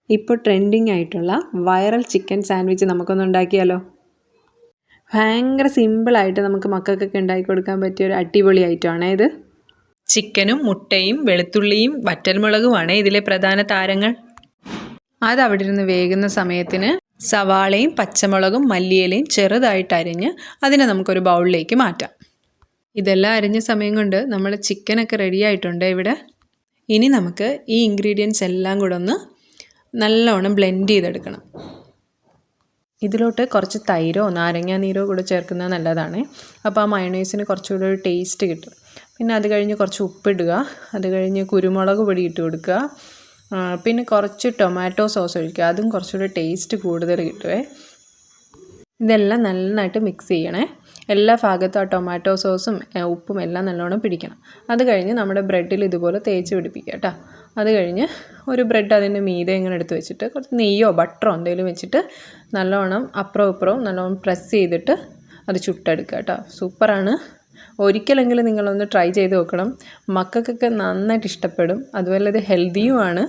ഇപ്പോൾ ട്രെൻഡിങ് ആയിട്ടുള്ള viral chicken sandwich നമുക്കൊന്ന് ഉണ്ടാക്കിയാലോ? ഭയങ്കര സിമ്പിളായിട്ട് നമുക്ക് മക്കൾക്കൊക്കെ ഉണ്ടാക്കി കൊടുക്കാൻ പറ്റിയ ഒരു അടിപൊളി ഐറ്റമാണ് ഇത്. ചിക്കനും മുട്ടയും വെളുത്തുള്ളിയും വറ്റൽമുളകുമാണ് ഇതിലെ പ്രധാന താരങ്ങൾ. അതവിടെ ഇരുന്ന് വേകുന്ന സമയത്തിന് സവാളയും പച്ചമുളകും മല്ലിയിലയും ചെറുതായിട്ട് അരിഞ്ഞ് അതിനെ നമുക്കൊരു ബൗളിലേക്ക് മാറ്റാം. ഇതെല്ലാം അരിഞ്ഞ സമയം കൊണ്ട് നമ്മൾ ചിക്കനൊക്കെ റെഡി ആയിട്ടുണ്ട് ഇവിടെ. ഇനി നമുക്ക് ഈ ഇൻഗ്രീഡിയൻസ് എല്ലാം കൂടെ ഒന്ന് നല്ലോണം ബ്ലെൻഡ് ചെയ്തെടുക്കണം. ഇതിലോട്ട് കുറച്ച് തൈരോ നാരങ്ങാ നീരോ കൂടെ ചേർക്കുന്നത് നല്ലതാണ്. അപ്പോൾ ആ മയോണൈസിന് കുറച്ചുകൂടെ ഒരു ടേസ്റ്റ് കിട്ടും. പിന്നെ അത് കഴിഞ്ഞ് കുറച്ച് ഉപ്പിടുക, അത് കഴിഞ്ഞ് കുരുമുളക് പൊടി ഇട്ട് കൊടുക്കുക, പിന്നെ കുറച്ച് ടൊമാറ്റോ സോസ് ഒഴിക്കുക, അതും കുറച്ചുകൂടെ ടേസ്റ്റ് കൂടുതൽ കിട്ടുമേ. ഇതെല്ലാം നന്നായിട്ട് മിക്സ് ചെയ്യണേ. എല്ലാ ഭാഗത്തും ആ ടൊമാറ്റോ സോസും ഉപ്പും എല്ലാം നല്ലോണം പിടിക്കണം. അത് കഴിഞ്ഞ് നമ്മുടെ ബ്രെഡിൽ ഇതുപോലെ തേച്ച് പിടിപ്പിക്കുക കേട്ടോ. അത് കഴിഞ്ഞ് ഒരു ബ്രെഡ് അതിൻ്റെ മീതെ ഇങ്ങനെ എടുത്ത് വെച്ചിട്ട് കുറച്ച് നെയ്യോ ബട്ടറോ എന്തെങ്കിലും വെച്ചിട്ട് നല്ലോണം അപ്പുറവും ഇപ്പുറവും നല്ലോണം പ്രസ് ചെയ്തിട്ട് അത് ചുട്ടെടുക്കുക കേട്ടോ. സൂപ്പറാണ്. ഒരിക്കലെങ്കിലും നിങ്ങളൊന്ന് ട്രൈ ചെയ്ത് നോക്കണം. മക്കൾക്കൊക്കെ നന്നായിട്ട് ഇഷ്ടപ്പെടും. അതുപോലെ ഇത് ഹെൽത്തിയുമാണ്.